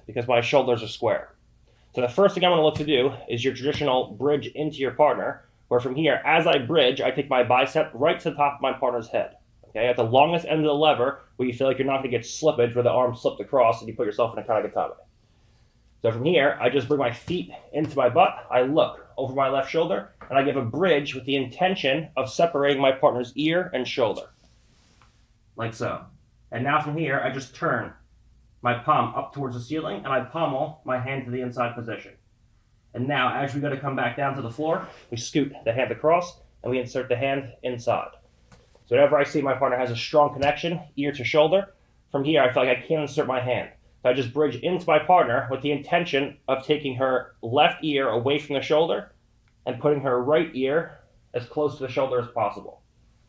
because my shoulders are square. So the first thing I'm going to look to do is your traditional bridge into your partner, where from here, as I bridge, I take my bicep right to the top of my partner's head. Okay, at the longest end of the lever, where you feel like you're not going to get slippage, where the arm slipped across and you put yourself in a kanagatame. So from here, I just bring my feet into my butt, I look over my left shoulder, and I give a bridge with the intention of separating my partner's ear and shoulder. Like so. And now from here, I just turn my palm up towards the ceiling, and I pommel my hand to the inside position. And now, as we go to come back down to the floor, we scoot the hand across, and we insert the hand inside. So whenever I see my partner has a strong connection, ear to shoulder, from here I feel like I can't insert my hand. So I just bridge into my partner with the intention of taking her left ear away from the shoulder and putting her right ear as close to the shoulder as possible.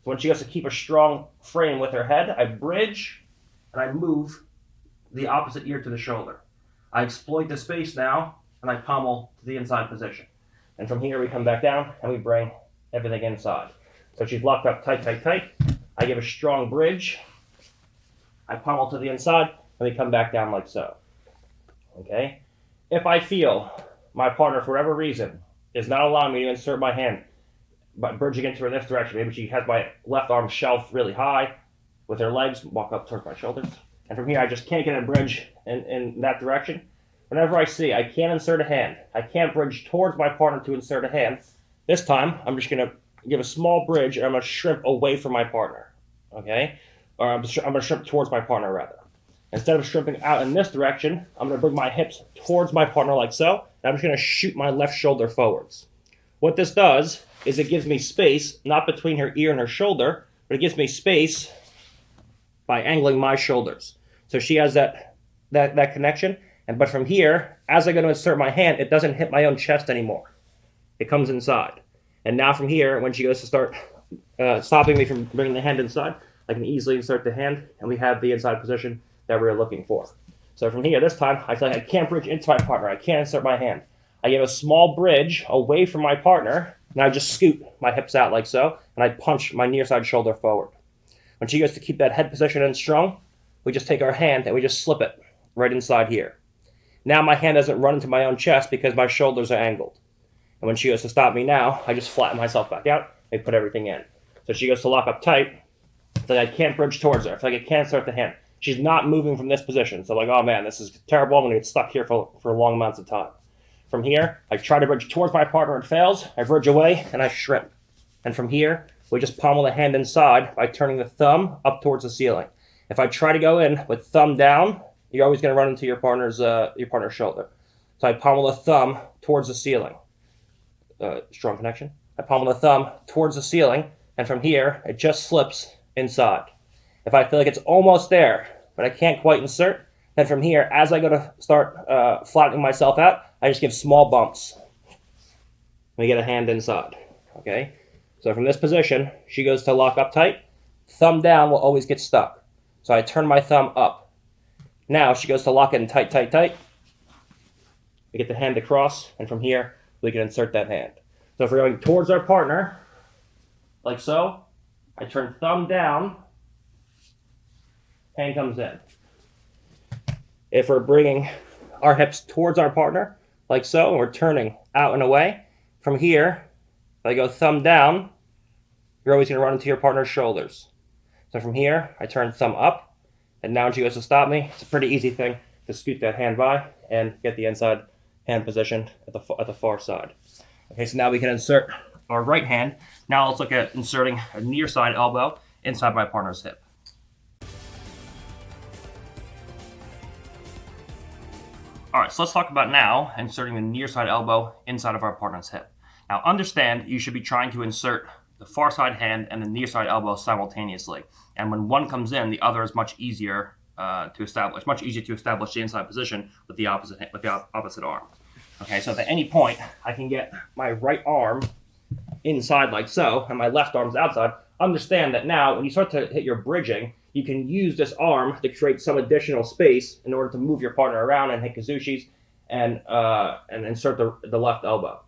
So when she has to keep a strong frame with her head, I bridge and I move the opposite ear to the shoulder. I exploit the space now, and I pommel to the inside position. And from here we come back down and we bring everything inside. So she's locked up tight, tight, tight. I give a strong bridge. I pommel to the inside, and we come back down like so. Okay? If I feel my partner, for whatever reason, is not allowing me to insert my hand, but bridging into her in this direction, maybe she has my left arm shelved really high with her legs, walk up towards my shoulders. And from here, I just can't get a bridge in that direction. Whenever I see I can't insert a hand, I can't bridge towards my partner to insert a hand, this time I'm just going to give a small bridge and I'm going to shrimp away from my partner. Okay? Or I'm going to shrimp towards my partner, rather. Instead of shrimping out in this direction, I'm going to bring my hips towards my partner like so, and I'm just going to shoot my left shoulder forwards. What this does is it gives me space, not between her ear and her shoulder, but it gives me space by angling my shoulders. So she has that connection, but from here, as I go to insert my hand, it doesn't hit my own chest anymore. It comes inside. And now from here, when she goes to start stopping me from bringing the hand inside, I can easily insert the hand, and we have the inside position that we're looking for. So from here, this time, I feel like I can't bridge into my partner. I can't insert my hand. I give a small bridge away from my partner, and I just scoot my hips out like so, and I punch my near side shoulder forward. When she goes to keep that head position in strong, we just take our hand and we just slip it right inside here. Now my hand doesn't run into my own chest because my shoulders are angled. And when she goes to stop me now, I just flatten myself back out and put everything in. So she goes to lock up tight. It's like I can't bridge towards her. It's like I can't insert the hand. She's not moving from this position. So I'm like, oh man, this is terrible. I'm going to get stuck here for long amounts of time. From here, I try to bridge towards my partner. It fails. I bridge away and I shrimp. And from here, we just pommel the hand inside by turning the thumb up towards the ceiling. If I try to go in with thumb down, you're always going to run into your partner's shoulder. So I pommel the thumb towards the ceiling. Strong connection. I pommel the thumb towards the ceiling, and from here, it just slips inside. If I feel like it's almost there, but I can't quite insert, then from here, as I go to start flattening myself out, I just give small bumps. We get a hand inside. Okay? So from this position, she goes to lock up tight. Thumb down will always get stuck. So I turn my thumb up. Now she goes to lock in tight, tight, tight. We get the hand across, and from here, we can insert that hand. So if we're going towards our partner, like so, I turn thumb down, hand comes in. If we're bringing our hips towards our partner, like so, and we're turning out and away, from here, if I go thumb down, you're always going to run into your partner's shoulders. So from here, I turn thumb up, and now when she goes to stop me, it's a pretty easy thing to scoot that hand by and get the inside hand position at the far side. Okay, so now we can insert our right hand. Now let's look at inserting a near side elbow inside my partner's hip. All right, so let's talk about now inserting the near side elbow inside of our partner's hip. Now understand you should be trying to insert the far side hand and the near side elbow simultaneously. And when one comes in, the other is much easier to establish. Much easier to establish the inside position with the opposite arm. Okay, so at any point, I can get my right arm inside like so, and my left arm's outside. Understand that now, when you start to hit your bridging, you can use this arm to create some additional space in order to move your partner around and hit kazushis and insert the left elbow.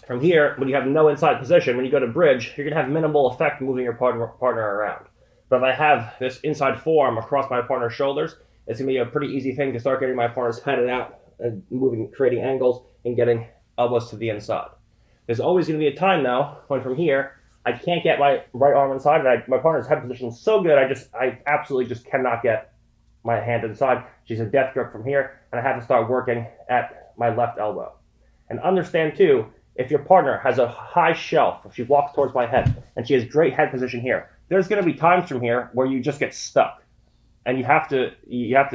From here, when you have no inside position, when you go to bridge, you're going to have minimal effect moving your partner around. But if I have this inside forearm across my partner's shoulders, it's going to be a pretty easy thing to start getting my partner's head and out and moving, creating angles and getting elbows to the inside. There's always going to be a time, though, when from here, I can't get my right arm inside, and my partner's head position is so good, I absolutely just cannot get my hand inside. She's a death grip from here, and I have to start working at my left elbow. And understand, too, if your partner has a high shelf, if she walks towards my head, and she has great head position here, there's going to be times from here where you just get stuck, and you have to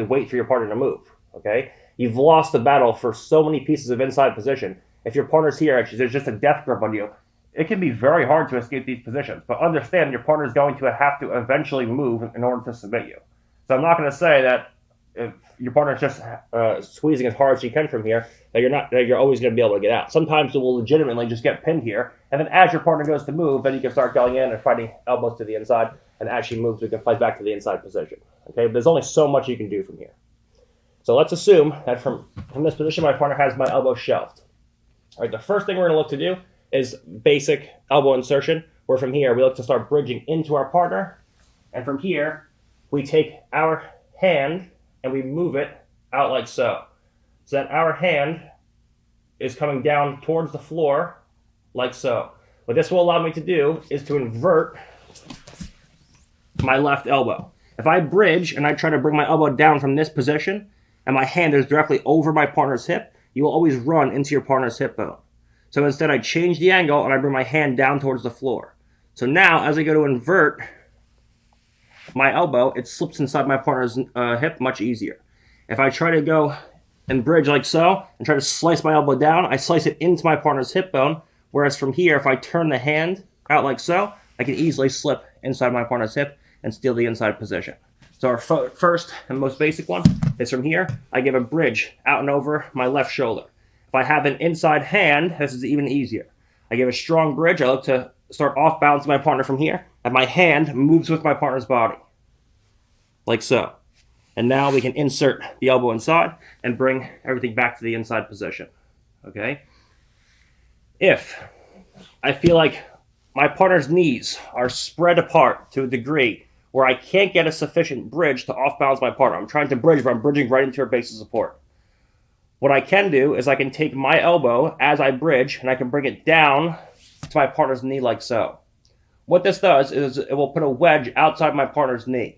wait for your partner to move, okay? You've lost the battle for so many pieces of inside position. If your partner's here and there's just a death grip on you, it can be very hard to escape these positions. But understand your partner is going to have to eventually move in order to submit you. So I'm not going to say that if your partner's just squeezing as hard as she can from here, that you're always going to be able to get out. Sometimes it will legitimately just get pinned here, and then as your partner goes to move, then you can start going in and fighting elbows to the inside, and as she moves, we can fight back to the inside position. Okay, but there's only so much you can do from here. So let's assume that from this position, my partner has my elbow shelved. All right, the first thing we're going to look to do is basic elbow insertion, where from here we look to start bridging into our partner, and from here we take our hand and we move it out like so. So that our hand is coming down towards the floor like so. What this will allow me to do is to invert my left elbow. If I bridge and I try to bring my elbow down from this position and my hand is directly over my partner's hip, you will always run into your partner's hip bone. So instead I change the angle and I bring my hand down towards the floor. So now as I go to invert my elbow, it slips inside my partner's hip much easier. If I try to go and bridge like so and try to slice my elbow down, I slice it into my partner's hip bone, whereas from here, if I turn the hand out like so, I can easily slip inside my partner's hip and steal the inside position. So our first and most basic one is from here, I give a bridge out and over my left shoulder. If I have an inside hand, this is even easier. I give a strong bridge, I look to start off balance my partner from here, and my hand moves with my partner's body, like so. And now we can insert the elbow inside and bring everything back to the inside position, okay? If I feel like my partner's knees are spread apart to a degree where I can't get a sufficient bridge to off-balance my partner, I'm trying to bridge, but I'm bridging right into her base of support. What I can do is I can take my elbow as I bridge, and I can bring it down to my partner's knee like so. What this does is it will put a wedge outside my partner's knee.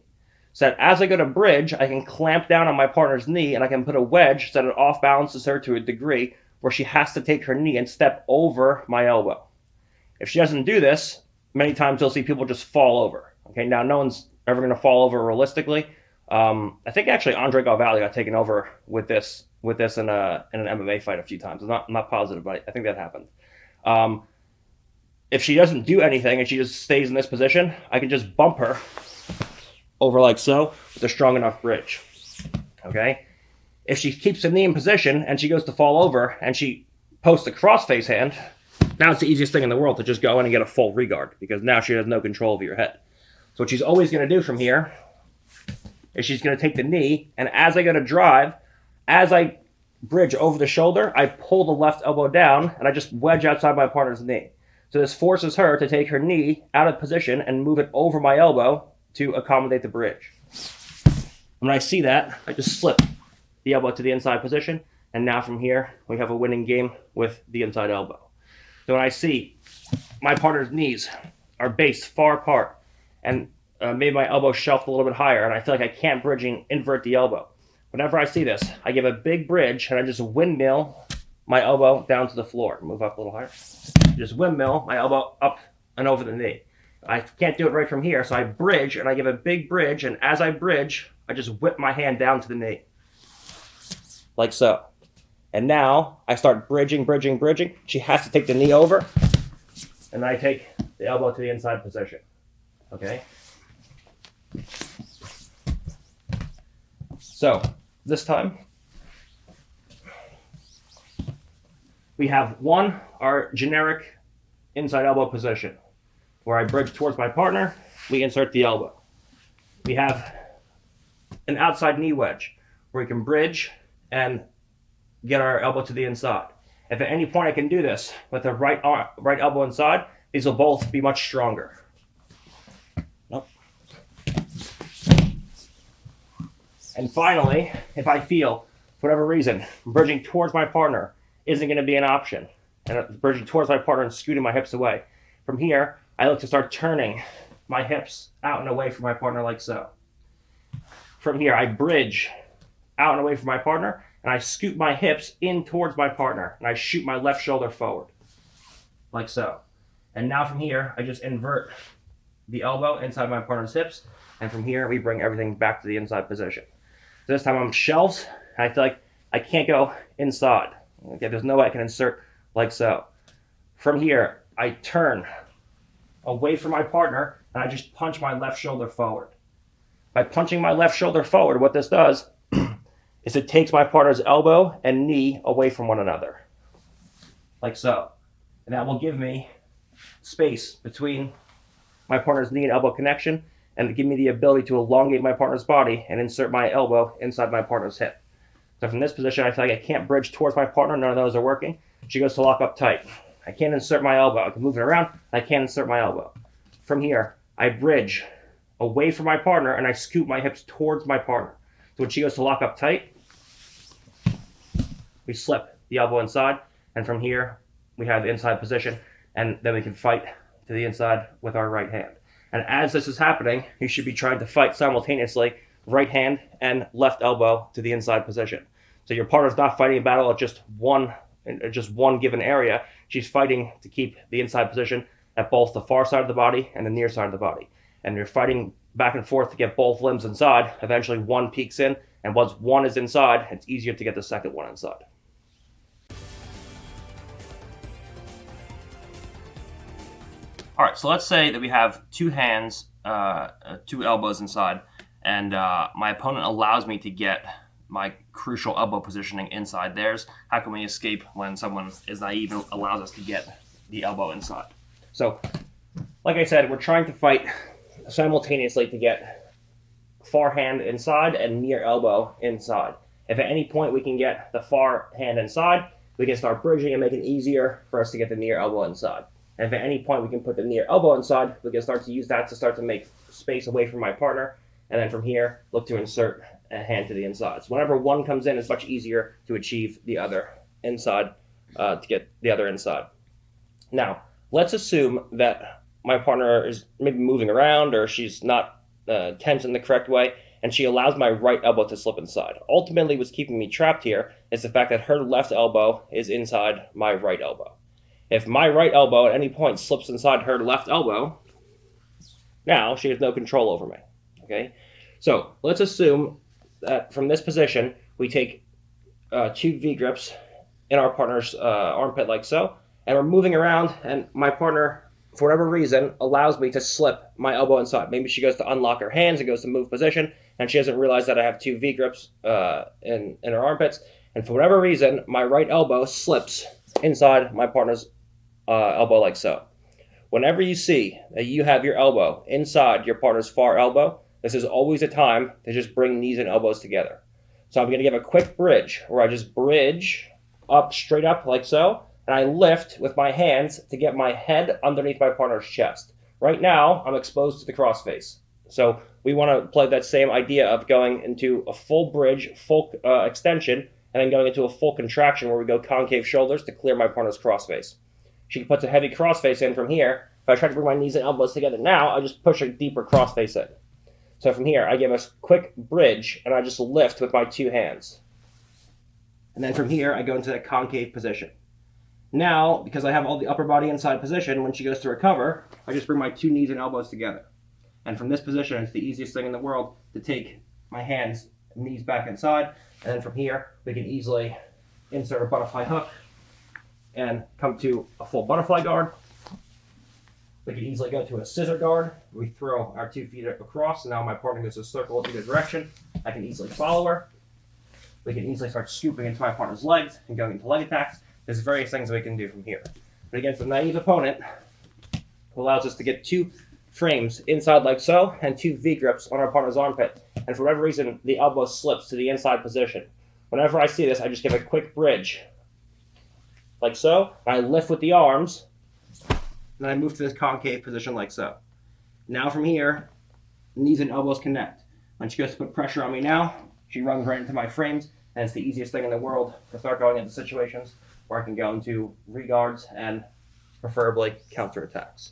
So that as I go to bridge, I can clamp down on my partner's knee, and I can put a wedge so that it off-balances her to a degree where she has to take her knee and step over my elbow. If she doesn't do this, many times you'll see people just fall over. Okay, now no one's ever going to fall over realistically. I think actually Andre Galvali got taken over with this in an MMA fight a few times. I'm not positive, but I think that happened. If she doesn't do anything and she just stays in this position, I can just bump her over like so with a strong enough bridge. Okay? If she keeps the knee in position and she goes to fall over and she posts a crossface hand, now it's the easiest thing in the world to just go in and get a full regard because now she has no control over your head. So what she's always going to do from here is she's going to take the knee, and as I go to drive, as I bridge over the shoulder, I pull the left elbow down and I just wedge outside my partner's knee. So this forces her to take her knee out of position and move it over my elbow to accommodate the bridge. When I see that, I just slip the elbow to the inside position, and now from here, we have a winning game with the inside elbow. So when I see my partner's knees are based far apart, and maybe my elbow shelved a little bit higher, and I feel like I can't bridge and invert the elbow. Whenever I see this, I give a big bridge, and I just windmill my elbow down to the floor. Move up a little higher. Just windmill my elbow up and over the knee. I can't do it right from here, so I bridge, and I give a big bridge, and as I bridge, I just whip my hand down to the knee. Like so. And now, I start bridging. She has to take the knee over, and I take the elbow to the inside position. Okay? So, this time, we have our generic inside elbow position, where I bridge towards my partner, we insert the elbow. We have an outside knee wedge, where we can bridge and get our elbow to the inside. If at any point I can do this with the right elbow inside, these will both be much stronger. Nope. And finally, if I feel, for whatever reason, bridging towards my partner isn't going to be an option, and bridging towards my partner and scooting my hips away, from here, I look to start turning my hips out and away from my partner like so. From here, I bridge out and away from my partner, and I scoot my hips in towards my partner, and I shoot my left shoulder forward, like so. And now from here, I just invert the elbow inside my partner's hips, and from here, we bring everything back to the inside position. So this time I'm shelves, and I feel like I can't go inside. Okay, there's no way I can insert like so. From here, I turn away from my partner, and I just punch my left shoulder forward. By punching my left shoulder forward, what this does is it takes my partner's elbow and knee away from one another, like so. And that will give me space between my partner's knee and elbow connection, and give me the ability to elongate my partner's body and insert my elbow inside my partner's hip. So from this position, I feel like I can't bridge towards my partner. None of those are working. She goes to lock up tight. I can't insert my elbow. I can move it around. I can't insert my elbow. From here, I bridge away from my partner, and I scoot my hips towards my partner. So when she goes to lock up tight, we slip the elbow inside, and from here, we have the inside position, and then we can fight to the inside with our right hand. And as this is happening, you should be trying to fight simultaneously right hand and left elbow to the inside position. So your partner's not fighting a battle at just one given area. She's fighting to keep the inside position at both the far side of the body and the near side of the body. And you're fighting back and forth to get both limbs inside. Eventually one peeks in, and once one is inside, it's easier to get the second one inside. All right, so let's say that we have two hands, two elbows inside, and my opponent allows me to get my crucial elbow positioning inside theirs. How can we escape when someone is naive and allows us to get the elbow inside? So, like I said, we're trying to fight simultaneously to get far hand inside and near elbow inside. If at any point we can get the far hand inside, we can start bridging and make it easier for us to get the near elbow inside. And if at any point we can put the near elbow inside, we can start to use that to start to make space away from my partner. And then from here, look to insert a hand to the inside. So whenever one comes in, it's much easier to achieve the other inside, to get the other inside. Now, let's assume that my partner is maybe moving around, or she's not tense in the correct way, and she allows my right elbow to slip inside. Ultimately, what's keeping me trapped here is the fact that her left elbow is inside my right elbow. If my right elbow at any point slips inside her left elbow, now she has no control over me. Okay? So let's assume that from this position, we take two V-grips in our partner's armpit like so, and we're moving around, and my partner, for whatever reason, allows me to slip my elbow inside. Maybe she goes to unlock her hands and goes to move position, and she doesn't realize that I have two V-grips in her armpits, and for whatever reason, my right elbow slips inside my partner's elbow like so. Whenever you see that you have your elbow inside your partner's far elbow, this is always a time to just bring knees and elbows together. So I'm going to give a quick bridge where I just bridge up, straight up like so, and I lift with my hands to get my head underneath my partner's chest. Right now, I'm exposed to the crossface. So we want to play that same idea of going into a full bridge, full extension, and then going into a full contraction where we go concave shoulders to clear my partner's crossface. She puts a heavy crossface in from here. If I try to bring my knees and elbows together now, I just push a deeper crossface in. So from here, I give a quick bridge, and I just lift with my two hands. And then from here, I go into that concave position. Now, because I have all the upper body inside position, when she goes to recover, I just bring my two knees and elbows together. And from this position, it's the easiest thing in the world to take my hands and knees back inside. And then from here, we can easily insert a butterfly hook and come to a full butterfly guard. We can easily go to a scissor guard. We throw our 2 feet across, and now my partner goes a circle in either direction. I can easily follow her. We can easily start scooping into my partner's legs and going into leg attacks. There's various things we can do from here. But against a naive opponent, who allows us to get 2 frames inside like so, and 2 V-grips on our partner's armpit, and for whatever reason, the elbow slips to the inside position. Whenever I see this, I just give a quick bridge, like so. I lift with the arms, and then I move to this concave position like so. Now from here, knees and elbows connect. When she goes to put pressure on me now, she runs right into my frames, and it's the easiest thing in the world to start going into situations where I can go into reguards and preferably counterattacks.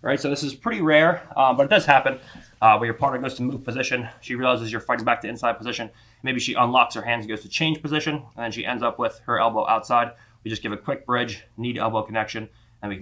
Right, so this is pretty rare, but it does happen where your partner goes to move position. She realizes you're fighting back to inside position. Maybe she unlocks her hands and goes to change position, and then she ends up with her elbow outside. We just give a quick bridge, knee to elbow connection, and we can